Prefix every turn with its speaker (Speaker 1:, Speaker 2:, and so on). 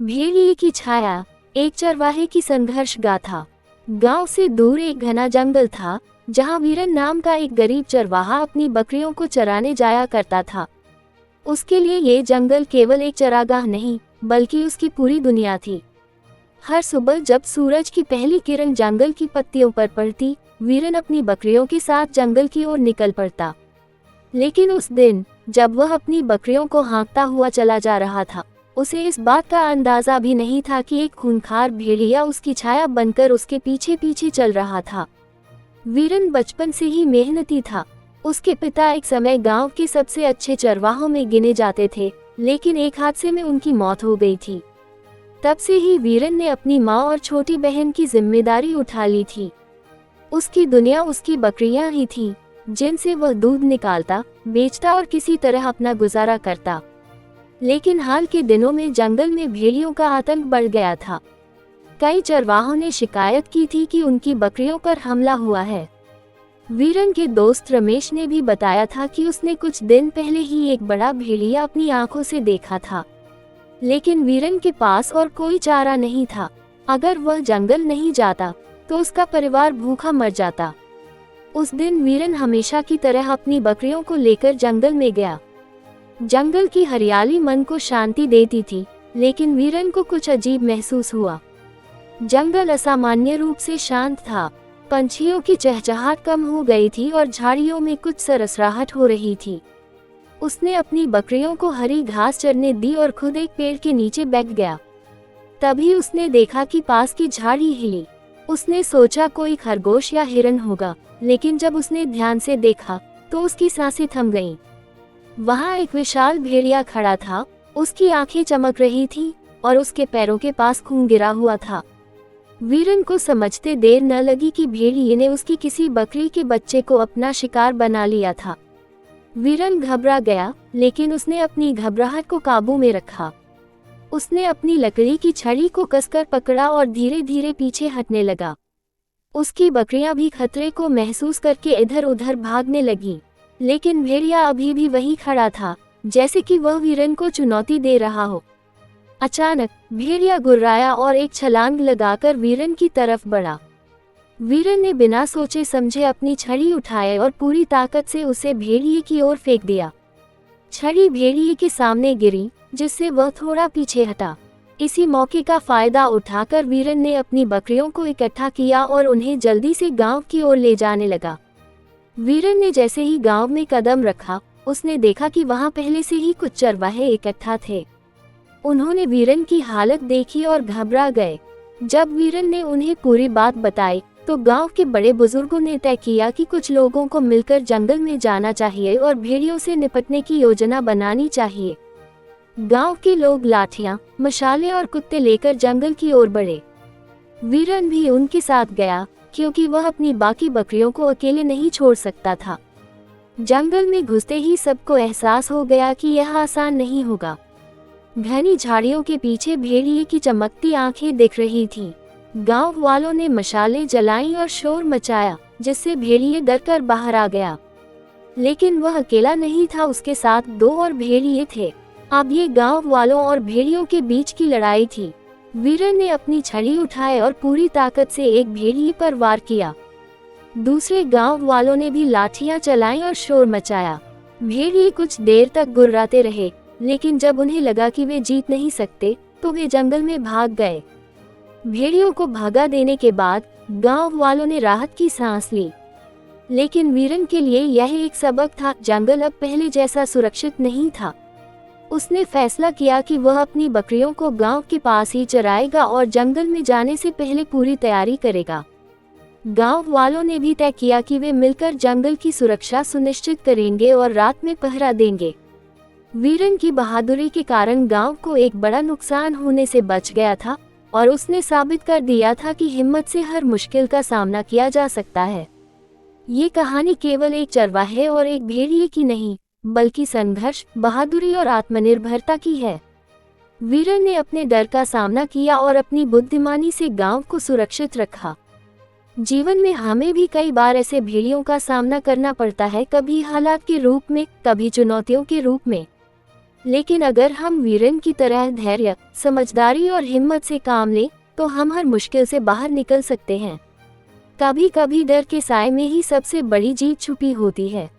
Speaker 1: भेड़िए की छाया, एक चरवाहे की संघर्ष गाथा। गांव से दूर एक घना जंगल था, जहां वीरन नाम का एक गरीब चरवाहा अपनी बकरियों को चराने जाया करता था। उसके लिए ये जंगल केवल एक चरागाह नहीं, बल्कि उसकी पूरी दुनिया थी। हर सुबह जब सूरज की पहली किरण जंगल की पत्तियों पर पड़ती, वीरन अपनी बकरियों के साथ जंगल की ओर निकल पड़ता। लेकिन उस दिन, जब वह अपनी बकरियों को हाँकता हुआ चला जा रहा था, उसे इस बात का अंदाजा भी नहीं था कि एक खूंखार भेड़िया उसकी छाया बनकर उसके पीछे पीछे चल रहा था। वीरन बचपन से ही मेहनती था। उसके पिता एक समय गांव के सबसे अच्छे चरवाहों में गिने जाते थे, लेकिन एक हादसे में उनकी मौत हो गई थी। तब से ही वीरन ने अपनी माँ और छोटी बहन की जिम्मेदारी उठा ली थी। उसकी दुनिया उसकी बकरियां ही थीं, जिनसे वह दूध निकालता, बेचता और किसी तरह अपना गुजारा करता। लेकिन हाल के दिनों में जंगल में भेड़ियों का आतंक बढ़ गया था। कई चरवाहों ने शिकायत की थी कि उनकी बकरियों पर हमला हुआ है। वीरन के दोस्त रमेश ने भी बताया था कि उसने कुछ दिन पहले ही एक बड़ा भेड़िया अपनी आंखों से देखा था। लेकिन वीरन के पास और कोई चारा नहीं था। अगर वह जंगल नहीं जाता, तो उसका परिवार भूखा मर जाता। उस दिन वीरन हमेशा की तरह अपनी बकरियों को लेकर जंगल में गया। जंगल की हरियाली मन को शांति देती थी, लेकिन वीरन को कुछ अजीब महसूस हुआ। जंगल असामान्य रूप से शांत था। पंछियों की चहचहाट कम हो गई थी और झाड़ियों में कुछ सरसराहट हो रही थी। उसने अपनी बकरियों को हरी घास चरने दी और खुद एक पेड़ के नीचे बैठ गया। तभी उसने देखा कि पास की झाड़ी हिली। उसने सोचा कोई खरगोश या हिरन होगा, लेकिन जब उसने ध्यान से देखा, तो उसकी सांसें थम गईं। वहां एक विशाल भेड़िया खड़ा था। उसकी आंखें चमक रही थीं और उसके पैरों के पास खून गिरा हुआ था। वीरन को समझते देर न लगी कि भेड़िए ने उसकी किसी बकरी के बच्चे को अपना शिकार बना लिया था। वीरन घबरा गया, लेकिन उसने अपनी घबराहट को काबू में रखा। उसने अपनी लकड़ी की छड़ी को कसकर पकड़ा और धीरे धीरे पीछे हटने लगा। उसकी बकरियां भी खतरे को महसूस करके इधर उधर भागने लगीं, लेकिन भेड़िया अभी भी वहीं खड़ा था, जैसे कि वह वीरन को चुनौती दे रहा हो। अचानक भेड़िया गुर्राया और एक छलांग लगाकर वीरन की तरफ बढ़ा। वीरन ने बिना सोचे समझे अपनी छड़ी उठाई और पूरी ताकत से उसे भेड़िए की ओर फेंक दिया। छड़ी भेड़िए के सामने गिरी, जिससे वह थोड़ा पीछे हटा। इसी मौके का फायदा उठाकर वीरन ने अपनी बकरियों को इकट्ठा किया और उन्हें जल्दी से गांव की ओर ले जाने लगा। वीरन ने जैसे ही गांव में कदम रखा, उसने देखा कि वहां पहले से ही कुछ चरवाहे इकट्ठा थे। उन्होंने वीरन की हालत देखी और घबरा गए। जब वीरन ने उन्हें पूरी बात बताई, तो गांव के बड़े बुजुर्गों ने तय किया कि कुछ लोगों को मिलकर जंगल में जाना चाहिए और भेड़ियों से निपटने की योजना बनानी चाहिए। गांव के लोग लाठियां, मशाले और कुत्ते लेकर जंगल की ओर बढ़े। वीरन भी उनके साथ गया, क्योंकि वह अपनी बाकी बकरियों को अकेले नहीं छोड़ सकता था। जंगल में घुसते ही सबको एहसास हो गया कि यह आसान नहीं होगा। घनी झाड़ियों के पीछे भेड़िए की चमकती आंखें दिख रही थीं। गांव वालों ने मशालें जलाईं और शोर मचाया, जिससे भेड़िए डरकर बाहर आ गया। लेकिन वह अकेला नहीं था, उसके साथ दो और भेड़िए थे। अब ये गांव वालों और भेड़ियों के बीच की लड़ाई थी। वीरन ने अपनी छड़ी उठाई और पूरी ताकत से एक भेड़िए पर वार किया। दूसरे गांव वालों ने भी लाठियां चलाईं और शोर मचाया। भेड़िए कुछ देर तक गुर्राते रहे, लेकिन जब उन्हें लगा कि वे जीत नहीं सकते, तो वे जंगल में भाग गए। भेड़ियों को भगा देने के बाद गांव वालों ने राहत की सांस ली। लेकिन वीरन के लिए यह एक सबक था। जंगल अब पहले जैसा सुरक्षित नहीं था। उसने फैसला किया कि वह अपनी बकरियों को गांव के पास ही चराएगा और जंगल में जाने से पहले पूरी तैयारी करेगा। गांव वालों ने भी तय किया कि वे मिलकर जंगल की सुरक्षा सुनिश्चित करेंगे और रात में पहरा देंगे। वीरन की बहादुरी के कारण गांव को एक बड़ा नुकसान होने से बच गया था और उसने साबित कर दिया था कि हिम्मत से हर मुश्किल का सामना किया जा सकता है। ये कहानी केवल एक चरवाहे और एक भेड़िए की नहीं, बल्कि संघर्ष, बहादुरी और आत्मनिर्भरता की है। वीरन ने अपने डर का सामना किया और अपनी बुद्धिमानी से गांव को सुरक्षित रखा। जीवन में हमें भी कई बार ऐसे भेड़ियों का सामना करना पड़ता है, कभी हालात के रूप में, कभी चुनौतियों के रूप में। लेकिन अगर हम वीरेन की तरह धैर्य, समझदारी और हिम्मत से काम लें, तो हम हर मुश्किल से बाहर निकल सकते हैं। कभी कभी डर के साए में ही सबसे बड़ी जीत छुपी होती है।